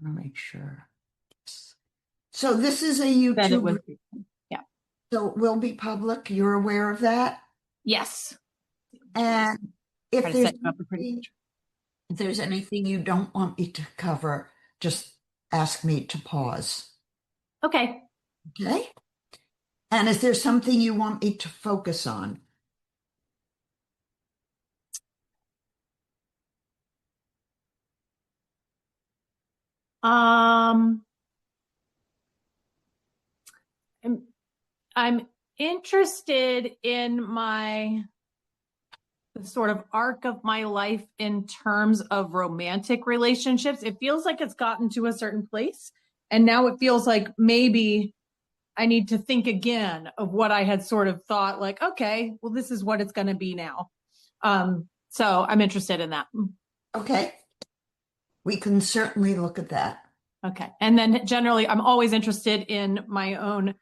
I want to make sure. So this is a That it YouTube, was, yeah. so it will be public. You're aware of that? Yes. And Try if to there's set you up a pretty anything, picture. if there's anything you don't want me to cover, just ask me to pause. Okay. Okay? And is there something you want me to focus on? Um, I'm, I'm interested in the sort of arc of my life in terms of romantic relationships. It feels like it's gotten to a certain place. And now it feels like maybe I need to think again of what I had sort of thought, like, okay, well, this is what it's going to be now. So I'm interested in that. Okay. We can certainly look at that. Okay. And then generally, I'm always interested in my own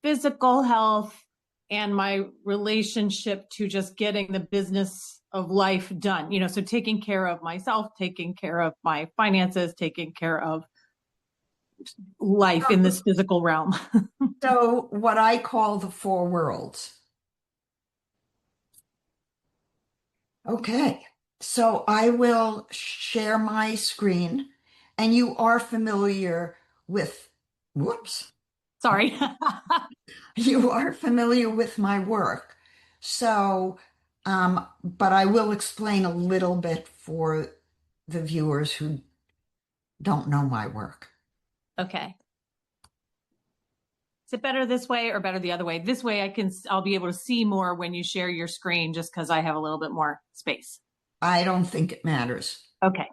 physical health and my relationship to just getting the business of life done. So taking care of myself, taking care of my finances, taking care of life in this physical realm. So, what I call the four worlds. Okay. So, I will share my screen, and you are familiar with, whoops, Sorry. you are familiar with my work. So, but I will explain a little bit for the viewers who don't know my work. Okay. Is it better this way or better the other way? This way I'll be able to see more when you share your screen just because I have a little bit more space. I don't think it matters. Okay.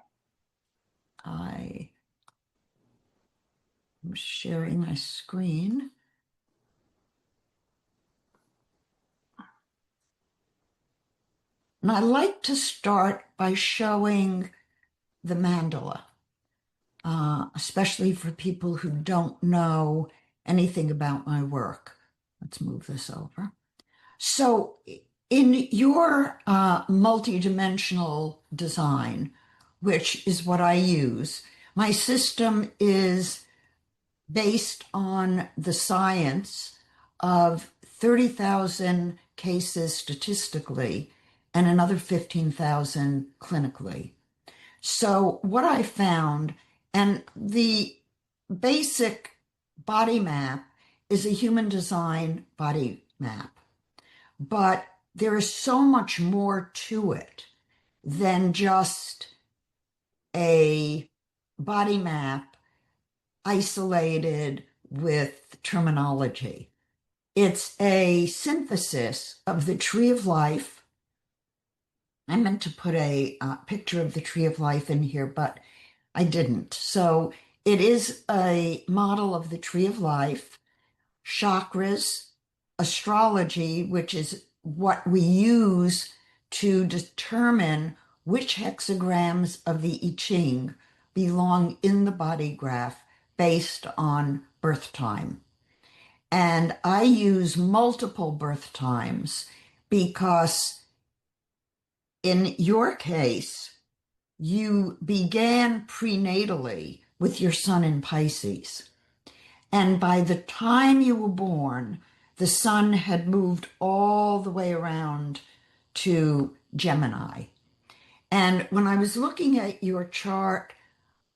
I am sharing my screen. And I like to start by showing the mandala, especially for people who don't know anything about my work. Let's move this over. So, in your multidimensional design, which is what I use, my system is based on the science of 30,000 cases statistically and another 15,000 clinically. So, what I found, and the basic body map is a human design body map, but there is so much more to it than just a body map isolated with terminology. It's a synthesis of the tree of life. I meant to put a picture of the tree of life in here, but I didn't. So it is a model of the tree of life, chakras, astrology, which is what we use to determine which hexagrams of the I Ching belong in the body graph based on birth time. And I use multiple birth times because in your case, you began prenatally with your sun in Pisces. And by the time you were born, the sun had moved all the way around to Gemini. And when I was looking at your chart,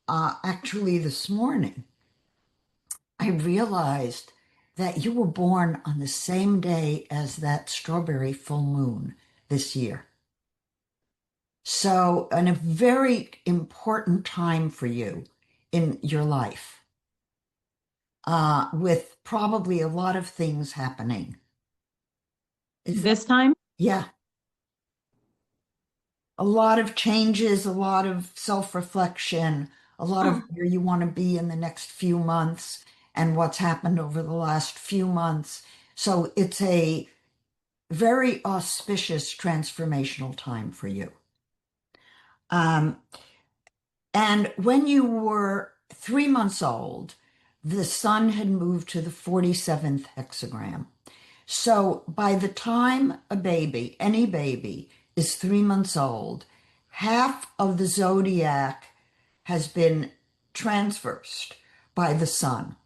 actually this morning, I realized that you were born on the same day as that strawberry full moon this year. So, and a very important time for you in your life, with probably a lot of things happening. Is that, This time? yeah, a lot of changes, a lot of self-reflection, a lot of where you want to be in the next few months and what's happened over the last few months. So it's a very auspicious transformational time for you. Um, and when you were 3 months old, the sun had moved to the 47th hexagram. So by the time a baby, any baby, is 3 months old, half of the zodiac has been traversed by the sun,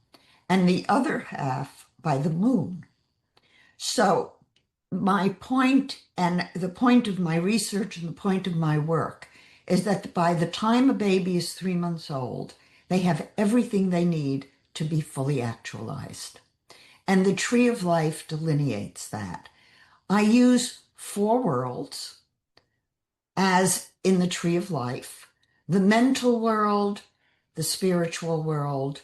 and the other half by the moon. So my point, and the point of my research and the point of my work, is that by the time a baby is 3 months old, they have everything they need to be fully actualized. And the tree of life delineates that. I use 4 worlds as in the tree of life: the mental world, the spiritual world,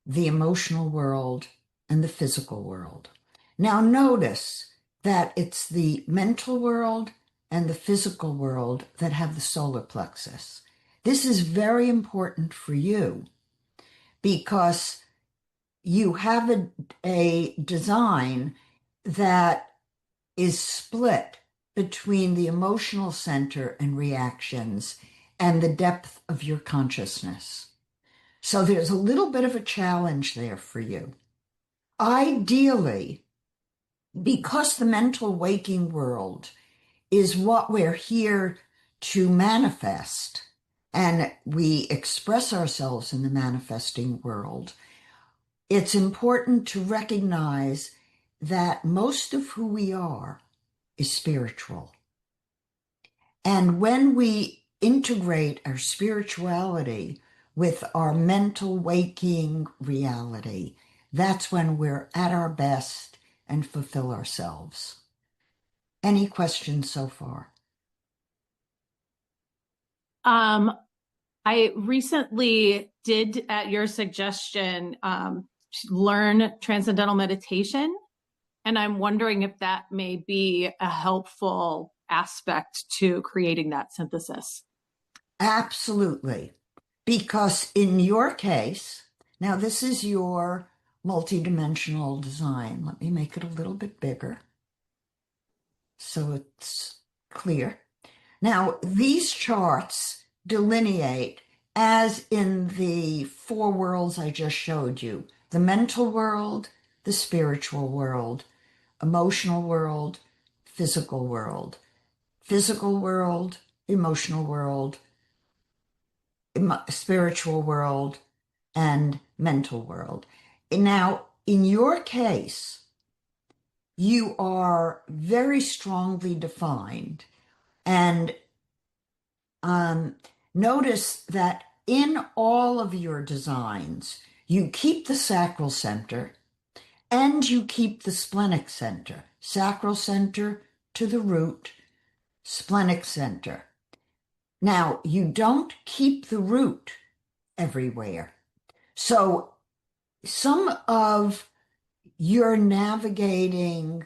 the emotional world, and the physical world. Now, notice that it's the mental world and the physical world that have the solar plexus. This is very important for you because you have a design that is split between the emotional center and reactions and the depth of your consciousness. So there's a little bit of a challenge there for you. Ideally, because the mental waking world is what we're here to manifest, and we express ourselves in the manifesting world, it's important to recognize that most of who we are is spiritual. And when we integrate our spirituality with our mental waking reality, that's when we're at our best and fulfill ourselves. Any questions so far? I recently did, at your suggestion, learn transcendental meditation, and I'm wondering if that may be a helpful aspect to creating that synthesis. Absolutely. Because in your case, now this is your multidimensional design. Let me make it a little bit bigger so it's clear. Now, these charts delineate, as in the 4 worlds I just showed you: the mental world, the spiritual world, emotional world, physical world, emotional world, spiritual world, and mental world. Now, in your case, you are very strongly defined. And notice that in all of your designs, you keep the sacral center and you keep the splenic center. Sacral center to the root, splenic center. Now, you don't keep the root everywhere. So some of your navigating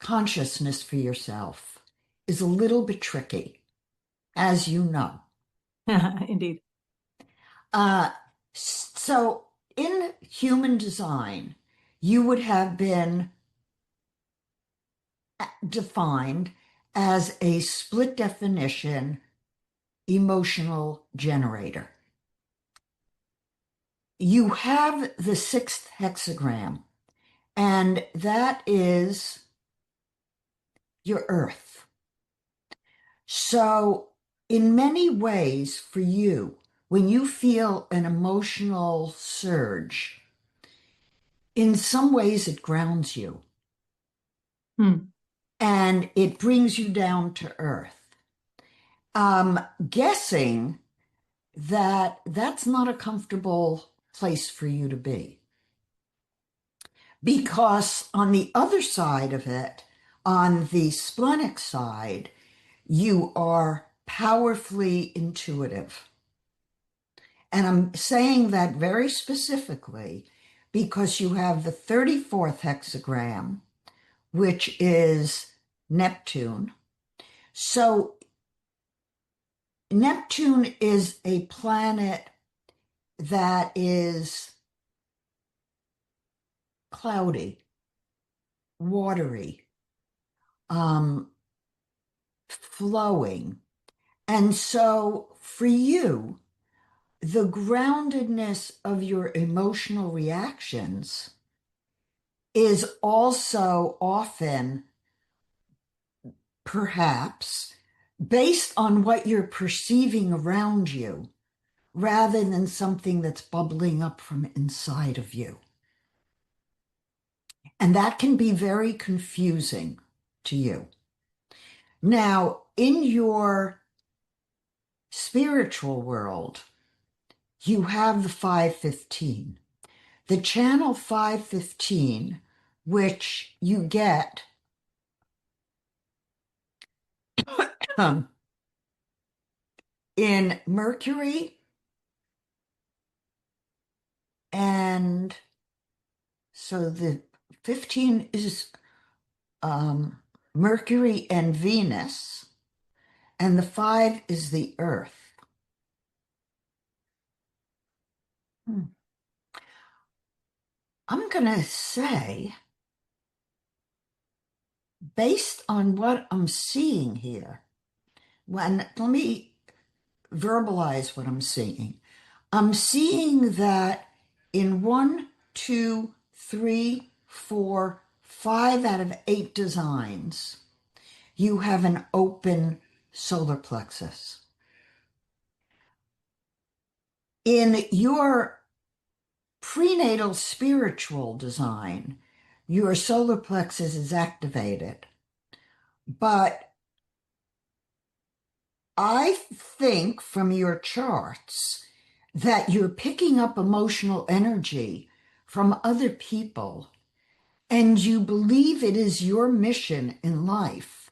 consciousness for yourself is a little bit tricky, as you know. Indeed. So in human design, you would have been defined as a split definition emotional generator. You have the 6th hexagram, and that is your earth. So in many ways for you, when you feel an emotional surge, in some ways it grounds you. And it brings you down to earth. Guessing that that's not a comfortable place for you to be. Because on the other side of it, on the splenic side, you are powerfully intuitive. And I'm saying that very specifically because you have the 34th hexagram, which is Neptune. So Neptune is a planet that is cloudy, watery, flowing. And so for you, the groundedness of your emotional reactions is also often, perhaps, based on what you're perceiving around you, rather than something that's bubbling up from inside of you. And that can be very confusing to you. Now, in your spiritual world, you have the 515. The channel 515, which you get in Mercury, and so the 15 is Mercury and Venus, and the 5 is the Earth. I'm going to say, based on what I'm seeing here, let me verbalize what I'm seeing. I'm seeing that in 1, 2, 3, 4, 5 out of 8 designs, you have an open solar plexus. In your prenatal spiritual design, your solar plexus is activated. But I think from your charts that you're picking up emotional energy from other people, and you believe it is your mission in life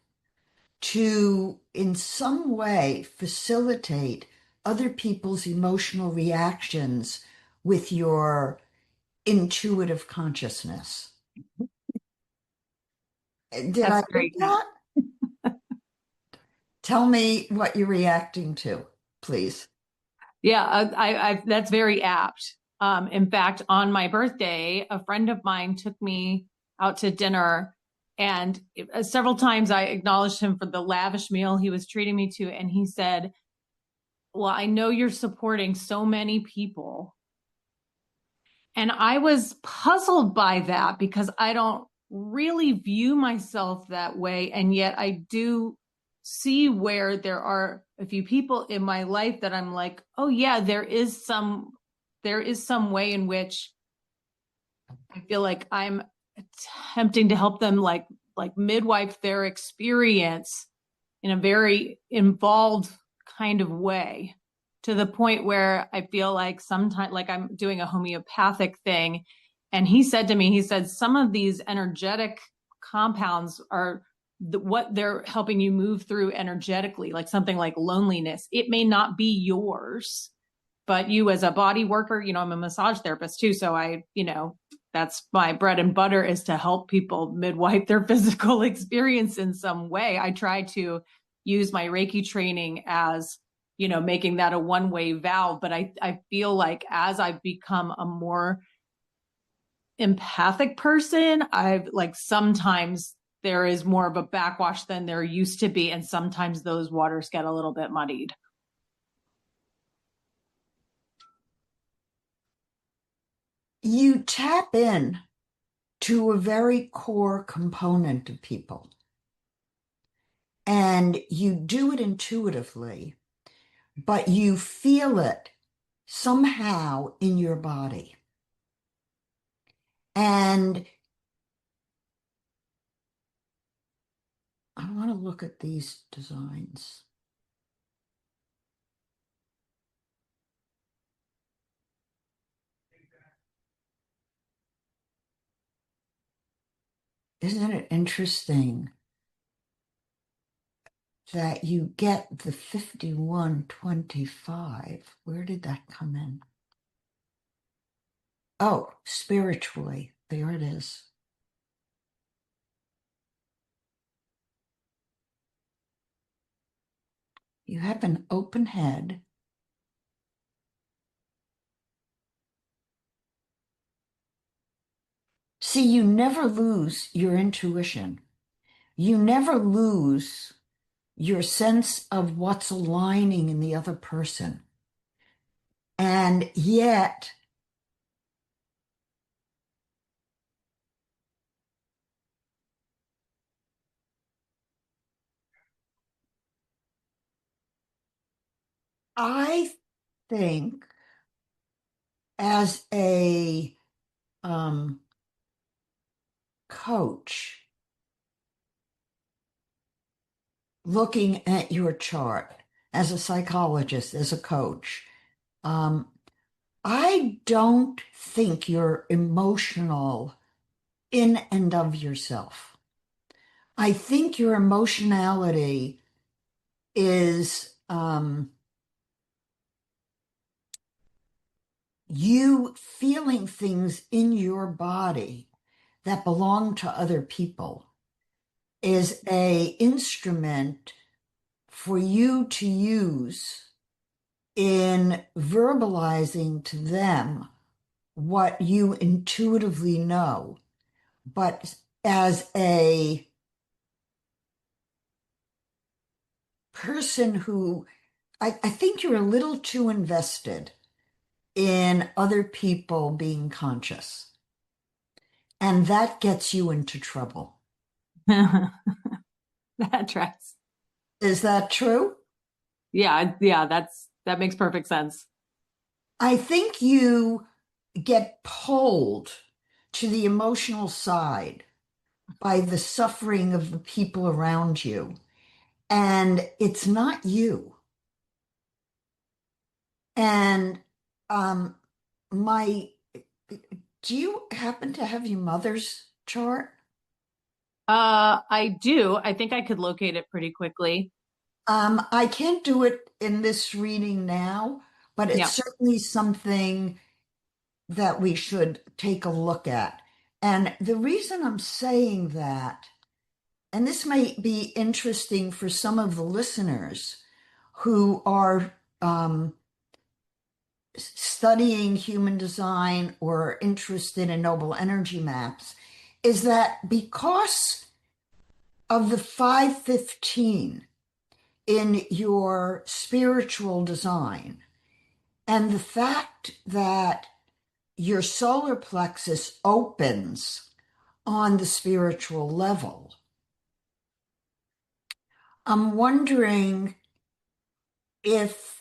to, in some way, facilitate other people's emotional reactions with your intuitive consciousness. Did I That's get great. that? Tell me what you're reacting to, please. Yeah, that's very apt. In fact, on my birthday, a friend of mine took me out to dinner, and several times I acknowledged him for the lavish meal he was treating me to. And he said, "Well, I know you're supporting so many people." And I was puzzled by that because I don't really view myself that way. And yet I do see where there are a few people in my life that I'm like, oh yeah, there is some way in which I feel like I'm attempting to help them like midwife their experience in a very involved kind of way, to the point where I feel like sometimes like I'm doing a homeopathic thing. And he said to me, he said, some of these energetic compounds are what they're helping you move through energetically, like something like loneliness. It may not be yours, but you as a body worker, I'm a massage therapist too. So that's my bread and butter, is to help people midwife their physical experience in some way. I try to use my Reiki training as, making that a one-way valve. But I feel like as I've become a more empathic person, I've like sometimes there is more of a backwash than there used to be. And sometimes those waters get a little bit muddied. You tap in to a very core component of people, and you do it intuitively, but you feel it somehow in your body. And I want to look at these designs. Isn't it interesting that you get the 5125? Where did that come in? Oh, spiritually. There it is. You have an open head. See, you never lose your intuition. You never lose your sense of what's aligning in the other person. And yet, I think as a coach looking at your chart, as a psychologist, as a coach, um, I don't think you're emotional in and of yourself. I think your emotionality is you feeling things in your body that belong to other people is a instrument for you to use in verbalizing to them what you intuitively know. But as a person who, I think you're a little too invested in other people being conscious, and that gets you into trouble. That tracks. Is that true? Yeah, that makes perfect sense. I think you get pulled to the emotional side by the suffering of the people around you, and it's not you. And um, my, do you happen to have your mother's chart? I do. I think I could locate it pretty quickly. I can't do it in this reading now, but it's Yeah. certainly something that we should take a look at. And the reason I'm saying that, and this may be interesting for some of the listeners who are studying human design or interested in noble energy maps, is that because of the 515 in your spiritual design and the fact that your solar plexus opens on the spiritual level, I'm wondering if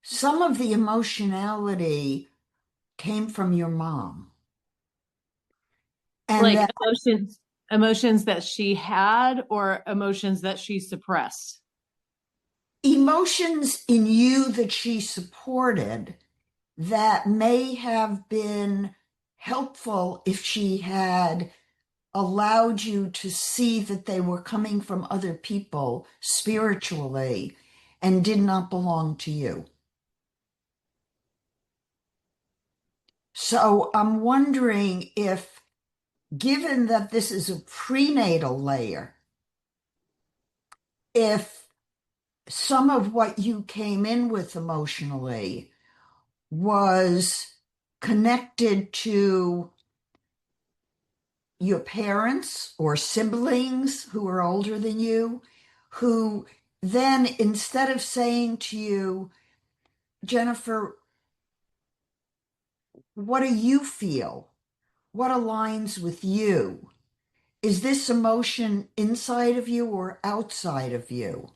some of the emotionality came from your mom and Like that emotions that she had or emotions that she suppressed. emotions in you that she supported that may have been helpful if she had allowed you to see that they were coming from other people spiritually and did not belong to you. So I'm wondering if, given that this is a prenatal layer, if some of what you came in with emotionally was connected to your parents or siblings who are older than you, who then, instead of saying to you, Jennifer, what do you feel? What aligns with you? Is this emotion inside of you or outside of you?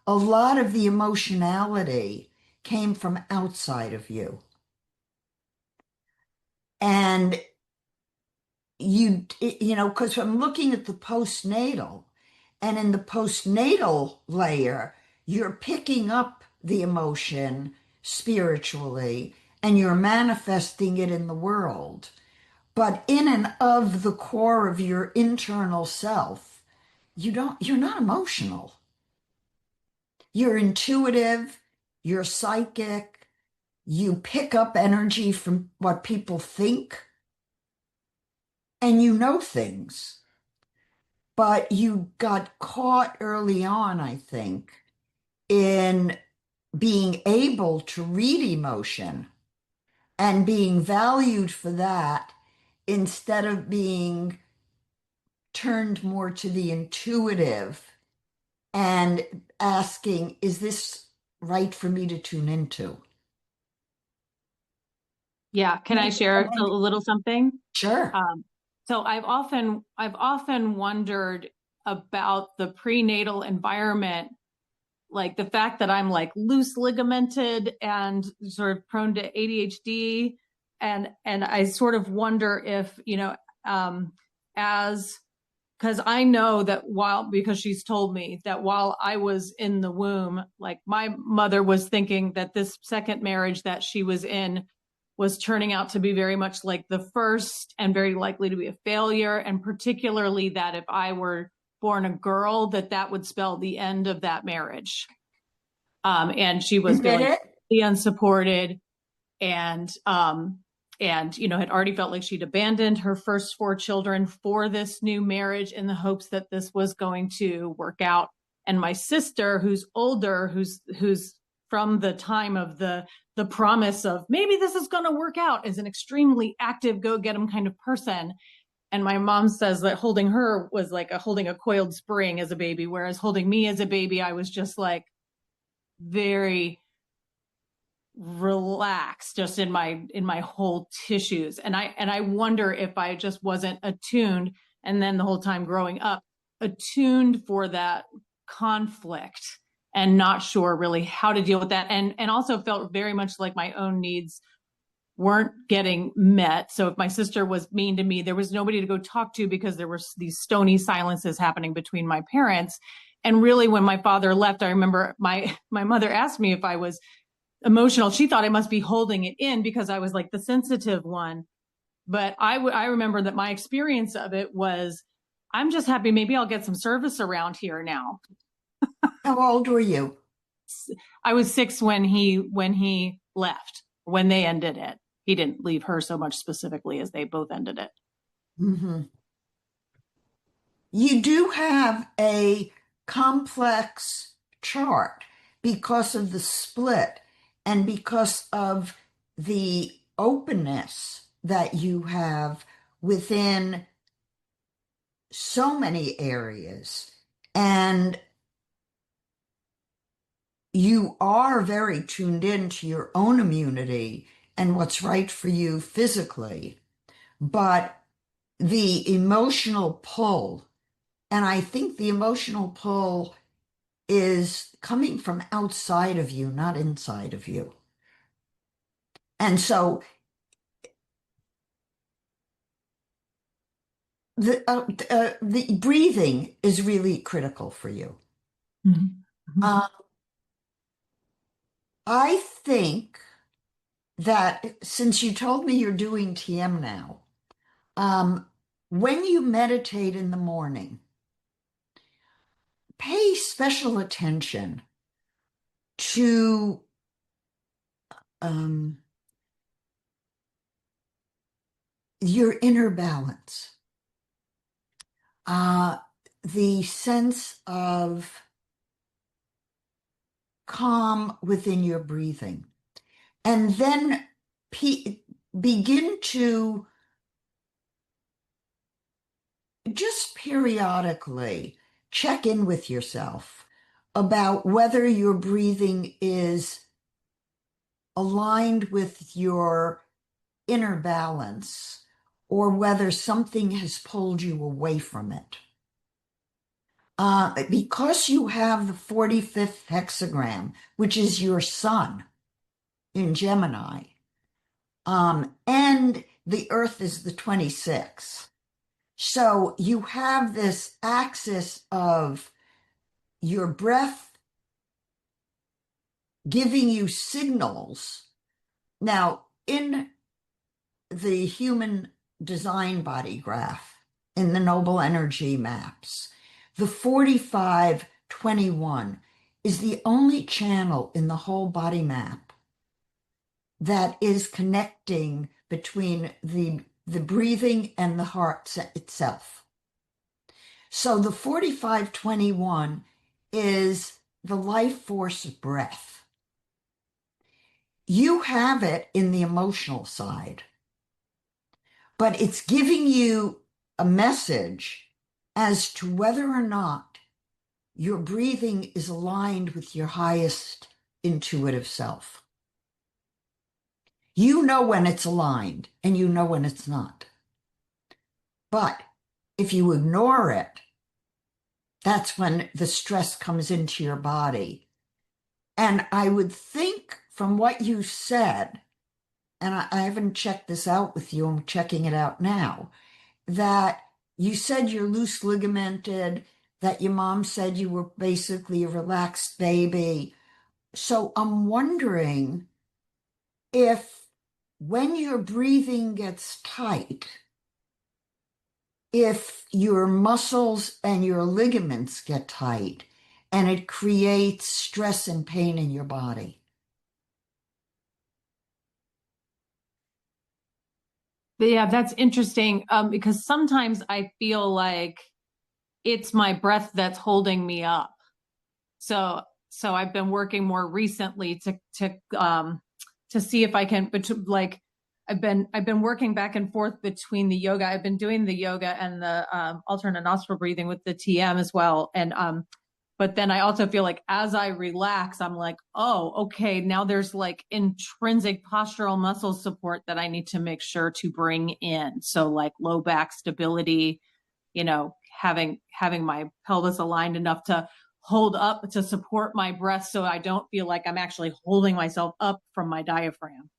A lot of the emotionality came from outside of you. And because I'm looking at the postnatal, and in the postnatal layer, you're picking up the emotion spiritually and you're manifesting it in the world. But in and of the core of your internal self, you're not emotional. You're intuitive, you're psychic, you pick up energy from what people think, and you know things. But you got caught early on, I think, in being able to read emotion and being valued for that instead of being turned more to the intuitive and asking, is this right for me to tune into? Yeah. Can I share a little something? Sure. Um, so I've often wondered about the prenatal environment like the fact that I'm like loose ligamented and sort of prone to ADHD. And I sort of wonder if, as because I know that because she's told me that while I was in the womb, like my mother was thinking that this second marriage that she was in was turning out to be very much like the first and very likely to be a failure. And particularly that if I were born a girl, that would spell the end of that marriage. And she was feeling unsupported and had already felt like she'd abandoned her first 4 children for this new marriage in the hopes that this was going to work out. And my sister, who's older, who's from the time of the promise of maybe this is going to work out, is an extremely active, go get 'em kind of person. And my mom says that holding her was like holding a coiled spring as a baby, whereas holding me as a baby, I was just like very relaxed just in my whole tissues. And I wonder if I just wasn't attuned, and then the whole time growing up attuned for that conflict and not sure really how to deal with that, and also felt very much like my own needs weren't getting met. So if my sister was mean to me, there was nobody to go talk to because there were these stony silences happening between my parents. And really, when my father left, I remember my mother asked me if I was emotional. She thought I must be holding it in because I was like the sensitive one. But I remember that my experience of it was, I'm just happy maybe I'll get some service around here now. How old were you? I was 6 when he left, when they ended it. He didn't leave her so much specifically as they both ended it. Mm-hmm. You do have a complex chart because of the split and because of the openness that you have within so many areas. And you are very tuned in to your own immunity and what's right for you physically. But the emotional pull, and I think the emotional pull is coming from outside of you, not inside of you. And so the breathing is really critical for you. Mm-hmm. I think that since you told me you're doing TM now, when you meditate in the morning, pay special attention to your inner balance, the sense of calm within your breathing, and then begin to just periodically check in with yourself about whether your breathing is aligned with your inner balance or whether something has pulled you away from it. Because you have the 45th hexagram, which is your sun in Gemini, and the Earth is the 26th. So you have this axis of your breath giving you signals. Now, in the human design body graph, in the noble energy maps, the 4521 is the only channel in the whole body map that is connecting between the breathing and the heart itself. So the 4521 is the life force breath. You have it in the emotional side, but it's giving you a message as to whether or not your breathing is aligned with your highest intuitive self. You know when it's aligned and you know when it's not. But if you ignore it, that's when the stress comes into your body And I would think from what you said, and I haven't checked this out with you, I'm checking it out now, that you said you're loose ligamented, that your mom said you were basically a relaxed baby. So I'm wondering if when your breathing gets tight, if your muscles and your ligaments get tight and it creates stress and pain in your body. But yeah, that's interesting. Because sometimes I feel like it's my breath that's holding me up. So, so I've been working more recently to see if I can, but like, I've been working back and forth between the yoga. I've been doing the yoga and the alternate nostril breathing with the TM as well. And but then I also feel like as I relax, I'm like, oh, okay, now there's like intrinsic postural muscle support that I need to make sure to bring in. So like low back stability, having my pelvis aligned enough to hold up to support my breath so I don't feel like I'm actually holding myself up from my diaphragm.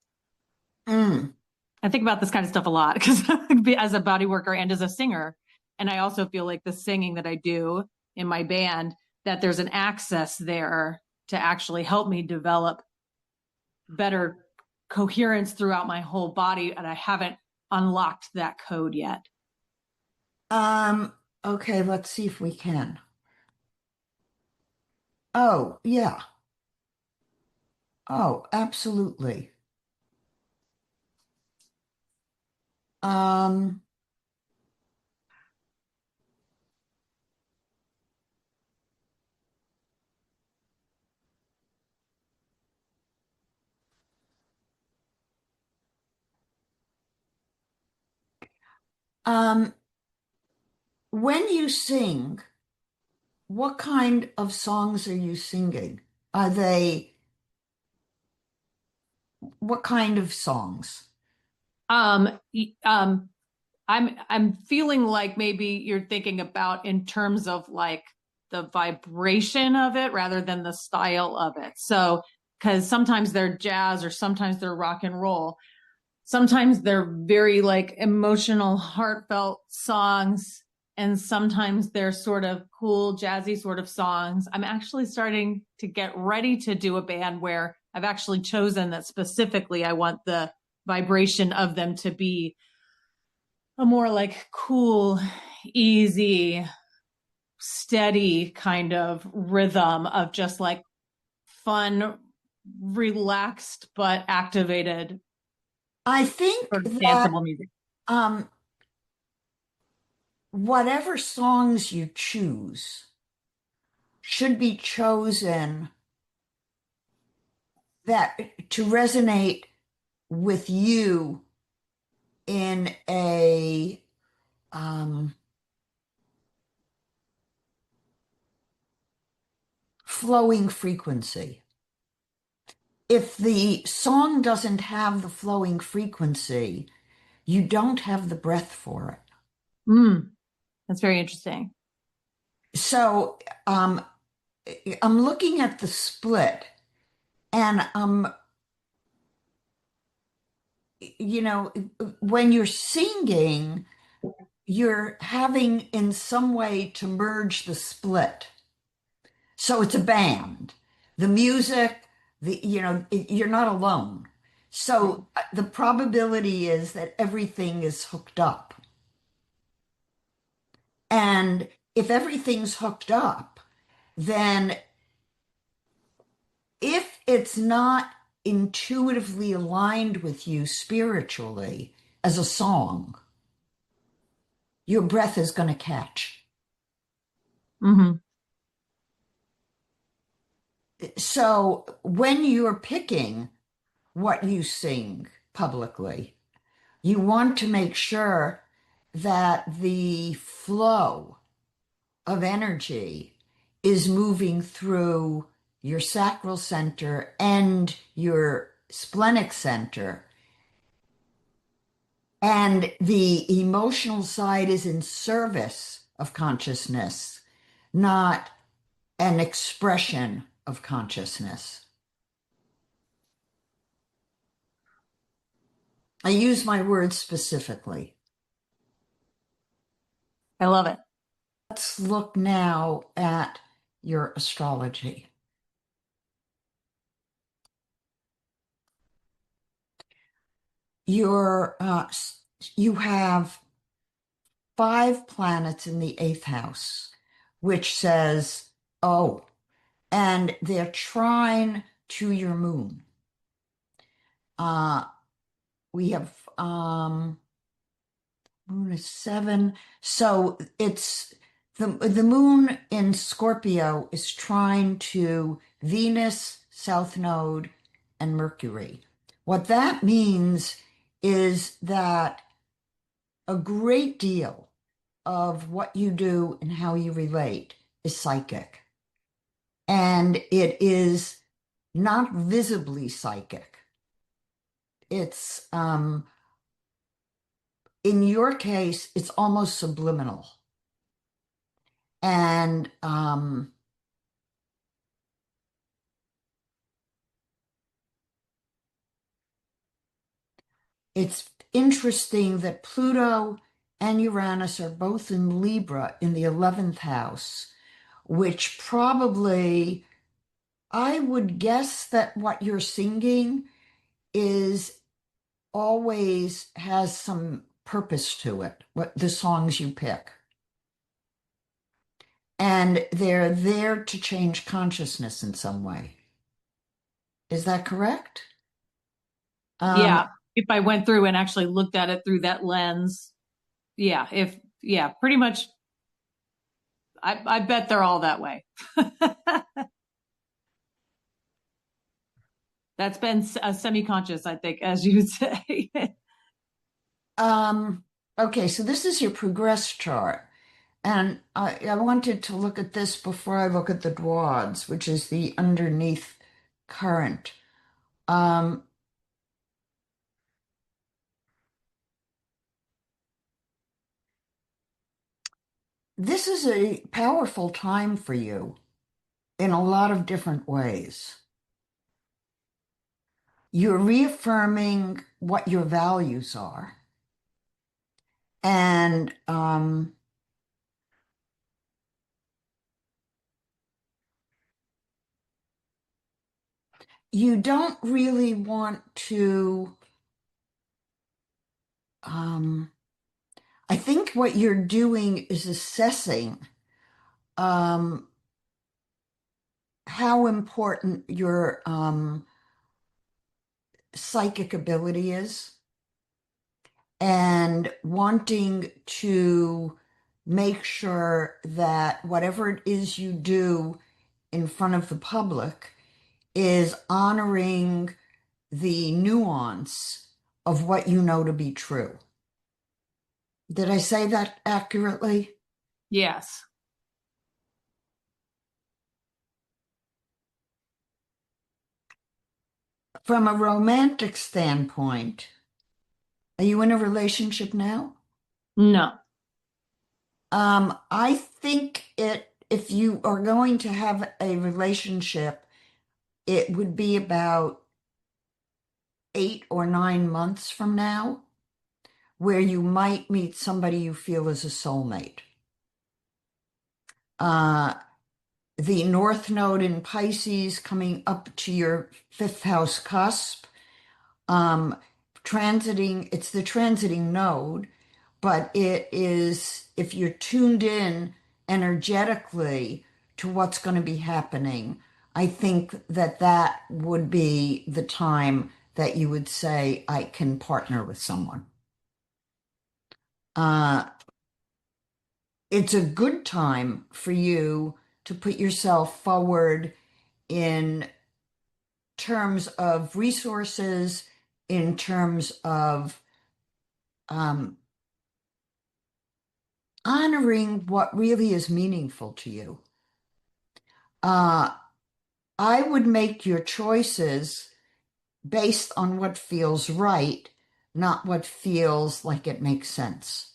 Mm. I think about this kind of stuff a lot because as a body worker and as a singer, and I also feel like the singing that I do in my band, that there's an access there to actually help me develop better coherence throughout my whole body. And I haven't unlocked that code yet. Um, okay, let's see if we can. Oh, yeah. Oh, absolutely. Um, um, when you sing, what kind of songs are you singing? Are they, what kind of songs? Um, um, I'm feeling like maybe you're thinking about in terms of like the vibration of it rather than the style of it. So, because sometimes they're jazz or sometimes they're rock and roll. Sometimes they're very like emotional, heartfelt songs, and sometimes they're sort of cool, jazzy sort of songs. I'm actually starting to get ready to do a band where I've actually chosen that specifically I want the vibration of them to be a more like cool, easy, steady kind of rhythm of just like fun, relaxed, but activated I think sort of that danceable music. um, whatever songs you choose should be chosen that to resonate with you in a flowing frequency. If the song doesn't have the flowing frequency, you don't have the breath for it. Mm, that's very interesting. So I'm looking at the split, and when you're singing, you're having in some way to merge the split. So it's a band. The music, you're not alone. So the probability is that everything is hooked up. And if everything's hooked up, then if it's not intuitively aligned with you spiritually as a song, your breath is going to catch. Mm-hmm. So when you're picking what you sing publicly, you want to make sure that the flow of energy is moving through your sacral center and your splenic center. And the emotional side is in service of consciousness, not an expression of consciousness. I use my words specifically. I love it. Let's look now at your astrology. Your you have 5 planets in the eighth house, which says, oh, and they're trine to your moon. Uh, we have moon is 7. So it's the moon in Scorpio is trine to Venus, South Node, and Mercury. What that means is that a great deal of what you do and how you relate is psychic. And it is not visibly psychic. It's, in your case, it's almost subliminal. And it's interesting that Pluto and Uranus are both in Libra in the 11th house, which probably, I would guess that what you're singing is always has some purpose to it, what the songs you pick. And they're there to change consciousness in some way. Is that correct? Yeah. If I went through and actually looked at it through that lens, yeah, pretty much. I bet they're all that way. That's been a semi-conscious, I think, as you would say. Okay, so this is your progress chart. And I wanted to look at this before I look at the Dwads, which is the underneath current. Um, this is a powerful time for you in a lot of different ways. You're reaffirming what your values are. And you don't really want to, I think what you're doing is assessing um, how important your psychic ability is and wanting to make sure that whatever it is you do in front of the public is honoring the nuance of what you know to be true. Did I say that accurately? Yes. From a romantic standpoint, are you in a relationship now? No. I think if you are going to have a relationship, it would be about 8 or 9 months from now, where you might meet somebody you feel is a soulmate. Uh, the North Node in Pisces coming up to your fifth house cusp, um, it's the transiting node, but it is, if you're tuned in energetically to what's going to be happening, I think that that would be the time that you would say, I can partner with someone. Uh, it's a good time for you to put yourself forward in terms of resources, in terms of um, honoring what really is meaningful to you. I would make your choices based on what feels right, not what feels like it makes sense.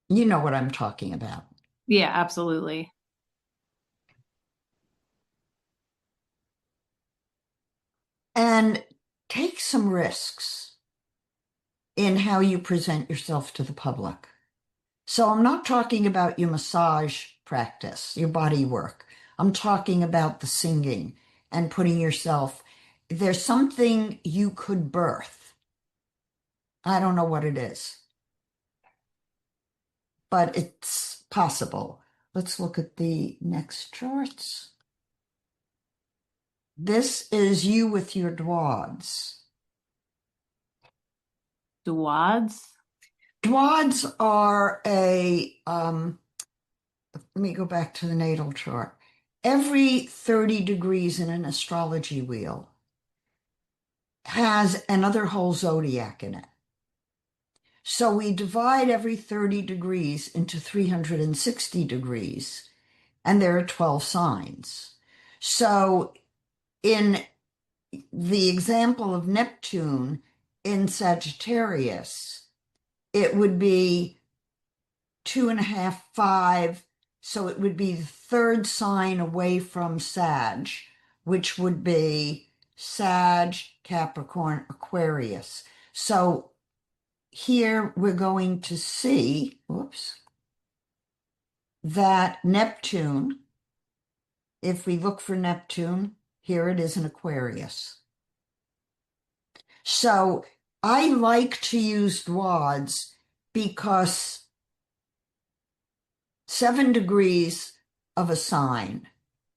You know what I'm talking about. Yeah, absolutely. And take some risks in how you present yourself to the public. So I'm not talking about your massage practice, your body work. I'm talking about the singing and putting yourself, there's something you could birth. I don't know what it is, but it's possible. Let's look at the next charts. This is you with your Dwads. Dwads? Dwads are let me go back to the natal chart. Every 30 degrees in an astrology wheel has another whole zodiac in it. So we divide every 30 degrees into 360 degrees, and there are 12 signs. So in the example of Neptune in Sagittarius, it would be 2.5, 5. So it would be the third sign away from Sag, which would be Sag, Capricorn, Aquarius. So here we're going to see, that Neptune, if we look for Neptune, here it is in Aquarius. So I like to use Dwads because 7 degrees of a sign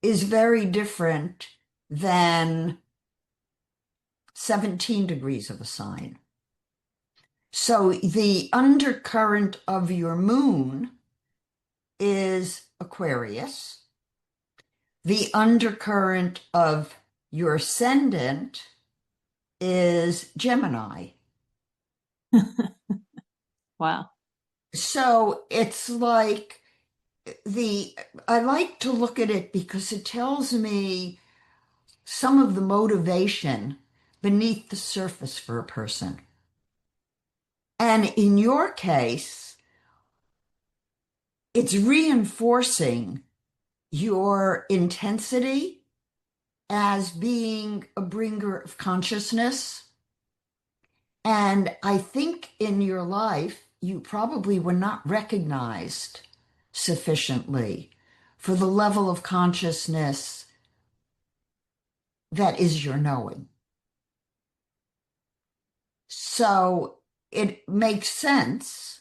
is very different than 17 degrees of a sign. So the undercurrent of your moon is Aquarius. The undercurrent of your ascendant is Gemini. Wow. So it's like I like to look at it because it tells me some of the motivation beneath the surface for a person. And in your case, it's reinforcing your intensity as being a bringer of consciousness. And I think in your life, you probably were not recognized sufficiently for the level of consciousness that is your knowing. So it makes sense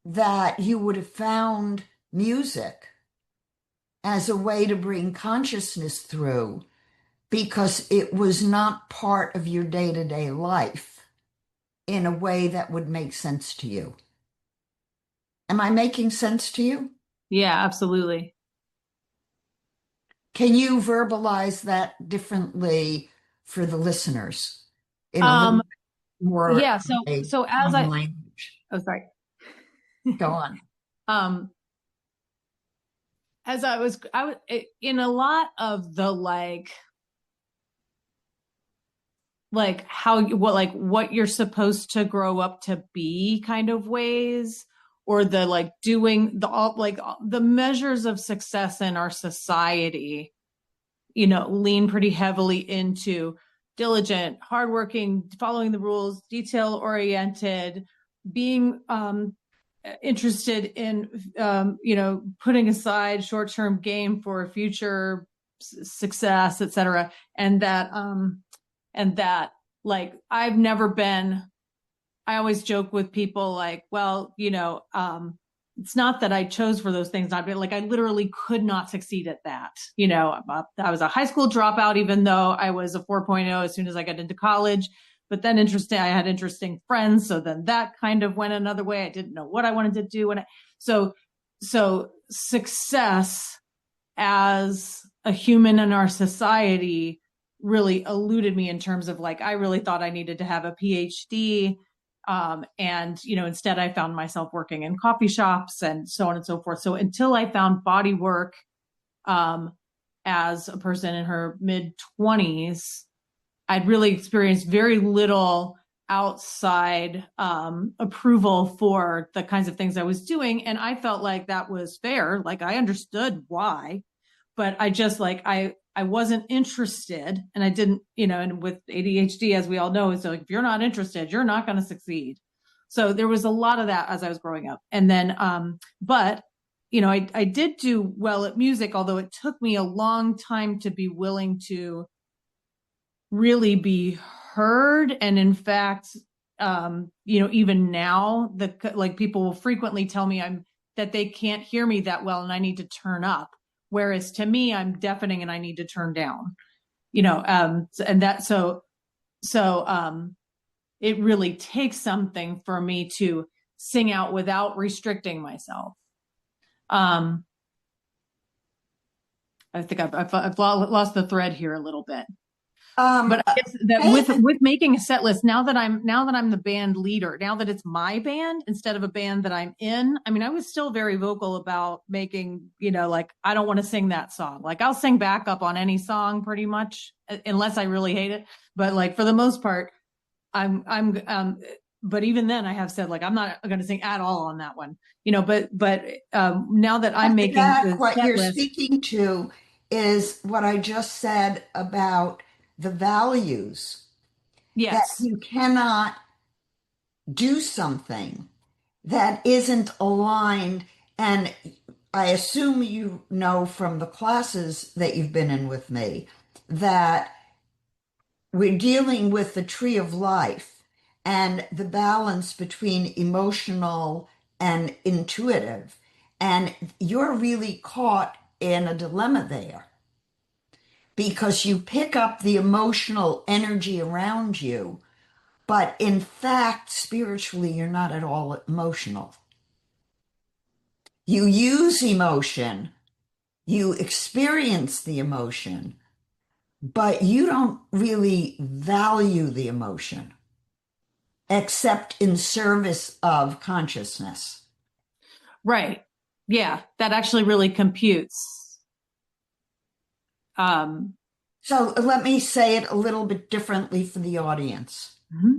that you would have found music as a way to bring consciousness through because it was not part of your day-to-day life in a way that would make sense to you. Am I making sense to you? Yeah, absolutely. Can you verbalize that differently for the listeners in a little bit more Yeah. of a So as common language? oh, sorry. Go on. Um, as I was in a lot of the how what you're supposed to grow up to be kind of ways, or the doing the measures of success in our society, lean pretty heavily into diligent, hardworking, following the rules, detail oriented, being interested in putting aside short-term gain for future success, etc. And that I've never been, I always joke with people well, it's not that I chose for those things. I literally could not succeed at that. I was a high school dropout, even though I was a 4.0 as soon as I got into college. But then I had interesting friends. So then that kind of went another way. I didn't know what I wanted to do. So success as a human in our society really eluded me in terms of I really thought I needed to have a PhD. And, instead I found myself working in coffee shops and so on and so forth. So until I found body work, as a person in her mid 20s, I'd really experienced very little outside, approval for the kinds of things I was doing. And I felt like that was fair. I understood why, but I just I I wasn't interested, and I didn't, and with ADHD, as we all know, it's like, if you're not interested, you're not going to succeed. So there was a lot of that as I was growing up. And then, but I did do well at music, although it took me a long time to be willing to really be heard. And in fact, even now, people will frequently tell me that they can't hear me that well and I need to turn up. Whereas to me, I'm deafening and I need to turn down, it really takes something for me to sing out without restricting myself. I think I've lost the thread here a little bit. But I guess that with making a set list, now that I'm the band leader, now that it's my band instead of a band that I'm in, I mean, I was still very vocal about making, I don't want to sing that song. Like, I'll sing backup on any song pretty much, unless I really hate it. But for the most part, but even then I have said, I'm not going to sing at all on that one, but now that I'm making what you're speaking to is what I just said about the values. Yes. That you cannot do something that isn't aligned. And I assume you know from the classes that you've been in with me that we're dealing with the tree of life and the balance between emotional and intuitive. And you're really caught in a dilemma there because you pick up the emotional energy around you, but in fact, spiritually, you're not at all emotional. You use emotion, you experience the emotion, but you don't really value the emotion except in service of consciousness. Right. Yeah, that actually really computes. So let me say it a little bit differently for the audience. Mm-hmm.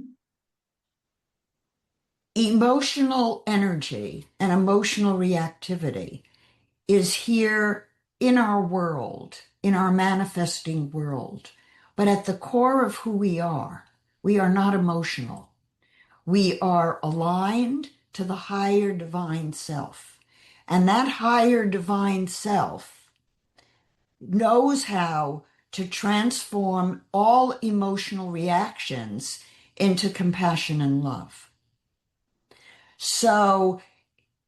Emotional energy and emotional reactivity is here in our world, in our manifesting world. But at the core of who we are not emotional. We are aligned to the higher divine self. And that higher divine self knows how to transform all emotional reactions into compassion and love. So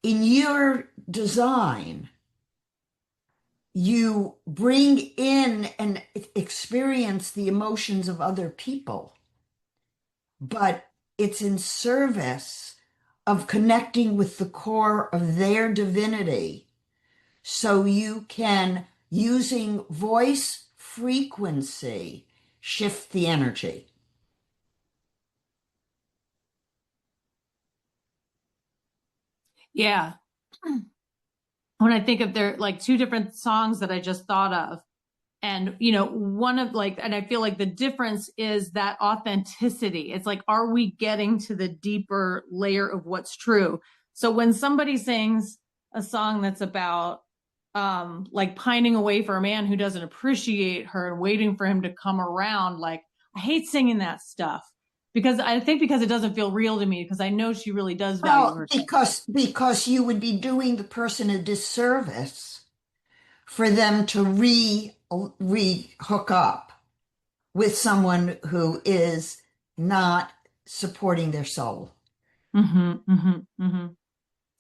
in your design, you bring in and experience the emotions of other people, but it's in service of connecting with the core of their divinity. So you can, using voice frequency, shift the energy. Yeah. When I think of there, two different songs that I just thought of, and, one of and I feel like the difference is that authenticity. It's are we getting to the deeper layer of what's true? So when somebody sings a song that's about, pining away for a man who doesn't appreciate her and waiting for him to come around, I hate singing that stuff because it doesn't feel real to me, because I know she really does value her. Because you would be doing the person a disservice for them to hook up with someone who is not supporting their soul. Mm-hmm, mm-hmm, mm-hmm.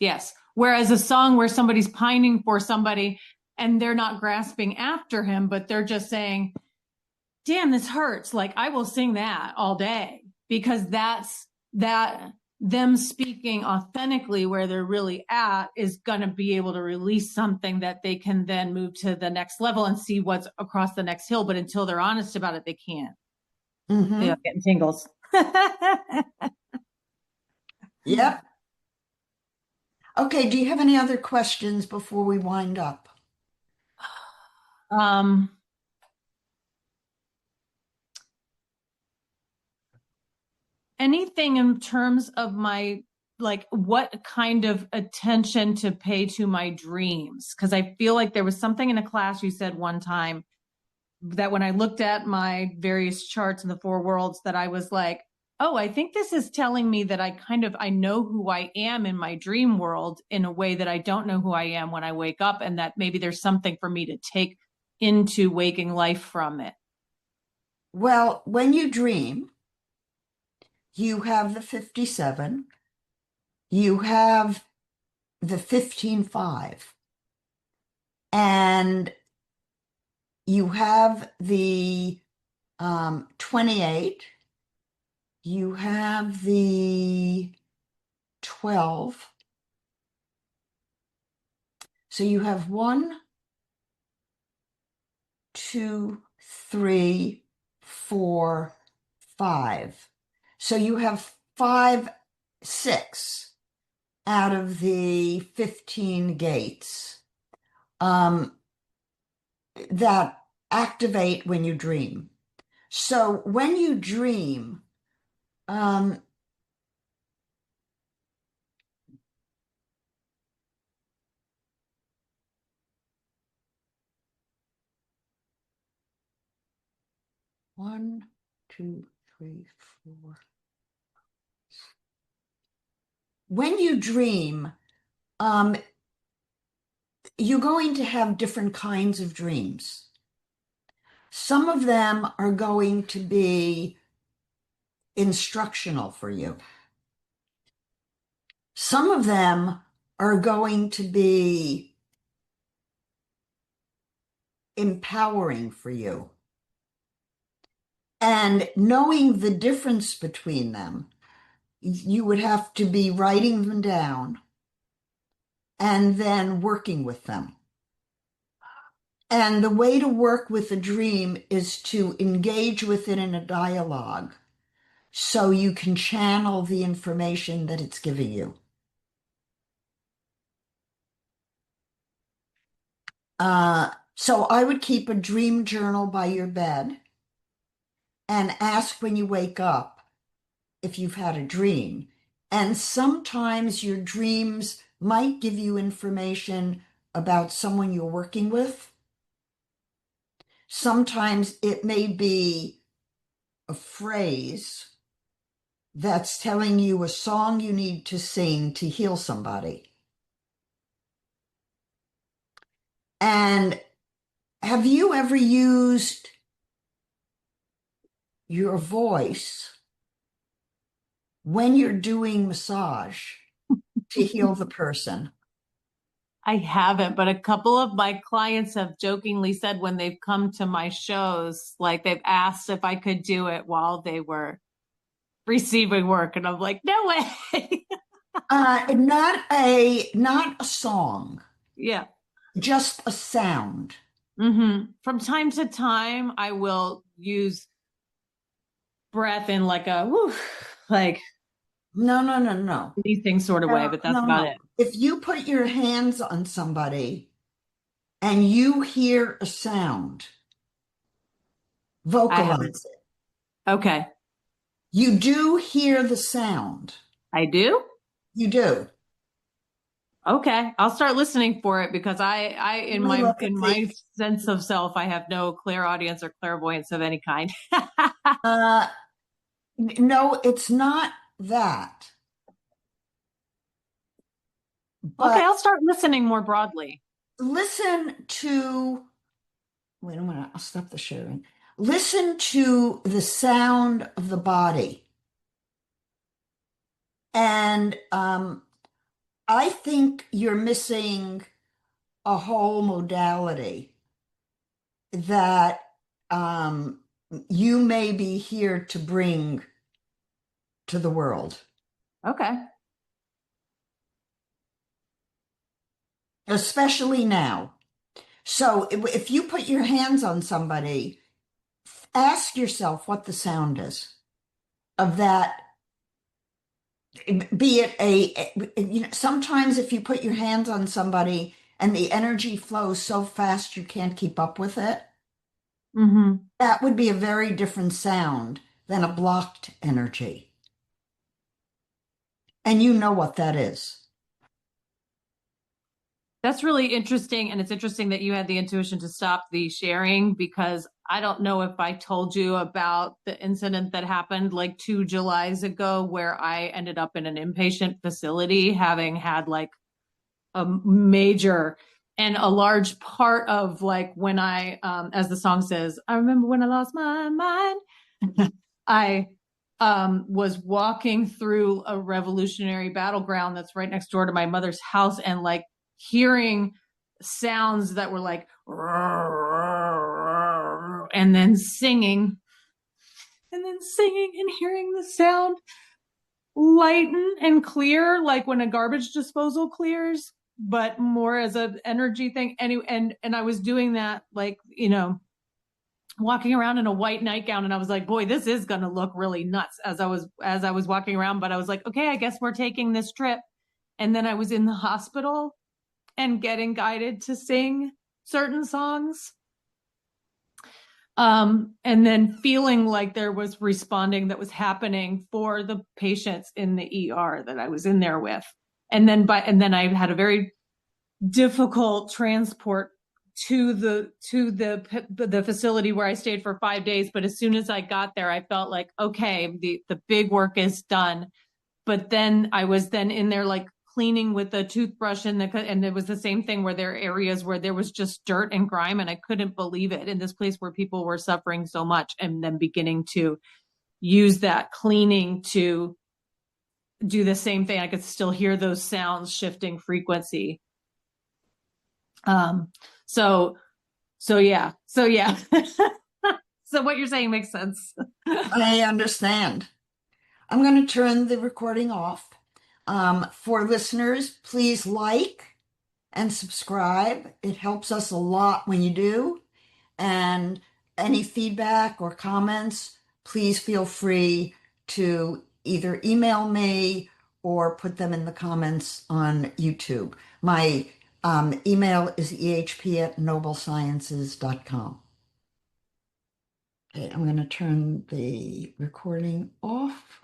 Yes. Whereas a song where somebody's pining for somebody and they're not grasping after him, but they're just saying, damn, this hurts. I will sing that all day, because that's them speaking authentically where they're really at is going to be able to release something that they can then move to the next level and see what's across the next hill. But until they're honest about it, they can't. Mm-hmm. They're getting tingles. Yep. Okay. Do you have any other questions before we wind up? Anything in terms of my, what kind of attention to pay to my dreams? Because I feel like there was something in a class you said one time that when I looked at my various charts in the four worlds, that I was like, oh, I think this is telling me that I know who I am in my dream world in a way that I don't know who I am when I wake up, and that maybe there's something for me to take into waking life from it. Well, when you dream, you have the 57, you have the 15-5, and you have the 28, you have the 12. So you have 1, 2, 3, 4, 5. So you have 5, 6 out of the 15 gates that activate when you dream. So when you dream, um, one, two, three, four. When you dream, you're going to have different kinds of dreams. Some of them are going to be instructional for you. Some of them are going to be empowering for you. And knowing the difference between them, you would have to be writing them down and then working with them. And the way to work with a dream is to engage with it in a dialogue so you can channel the information that it's giving you. So I would keep a dream journal by your bed and ask when you wake up if you've had a dream. And sometimes your dreams might give you information about someone you're working with. Sometimes it may be a phrase that's telling you a song you need to sing to heal somebody. And have you ever used your voice when you're doing massage to heal the person? I haven't, but a couple of my clients have jokingly said when they've come to my shows, like they've asked if I could do it while they were receiving work. And I'm like, no way. Not a song, Yeah. just a sound. From time to time, I will use breath in like a whew, like No. anything sort of way, but that's about No. it. If you put your hands on somebody and you hear a sound, I haven't. vocalize it. Okay. You do hear the sound. I do. You do. Okay. I'll start listening for it because Let me look at in the. my sense of self, I have no clairaudience or clairvoyance of any kind. Uh, no, it's not that. Okay. But I'll start listening more broadly. listen to. Wait a minute. I'll stop the sharing. Listen to the sound of the body. And I think you're missing a whole modality that um, you may be here to bring to the world, Okay. especially now. So if you put your hands on somebody, ask yourself what the sound is of that. Be it sometimes if you put your hands on somebody and the energy flows so fast you can't keep up with it, Mm-hmm. that would be a very different sound than a blocked energy. And you know what that is. That's really interesting. And it's interesting that you had the intuition to stop the sharing, because I don't know if I told you about the incident that happened like 2 Julys ago where I ended up in an inpatient facility having had like a major and a large part of like when I, as the song says, I remember when I lost my mind. I was walking through a revolutionary battleground that's right next door to my mother's house, and like hearing sounds that were like, and then singing, and hearing the sound lighten and clear, like when a garbage disposal clears, but more as an energy thing. And I was doing that, like, walking around in a white nightgown, and I was like, boy, this is going to look really nuts as I was walking around. But I was like, okay, I guess we're taking this trip. And then I was in the hospital and getting guided to sing certain songs. And then feeling like there was responding that was happening for the patients in the ER that I was in there with. And then I had a very difficult transport to the facility where I stayed for 5 days. But as soon as I got there, I felt like, okay, the big work is done. But then I was then in there like cleaning with a toothbrush, and it was the same thing where there are areas where there was just dirt and grime, and I couldn't believe it in this place where people were suffering so much, and then beginning to use that cleaning to do the same thing. I could still hear those sounds shifting frequency. So yeah. So what you're saying makes sense. I understand. I'm going to turn the recording off. For listeners, please like and subscribe. It helps us a lot when you do. And any feedback or comments, please feel free to either email me or put them in the comments on YouTube. My email is ehp@noblesciences.com. Okay, I'm going to turn the recording off.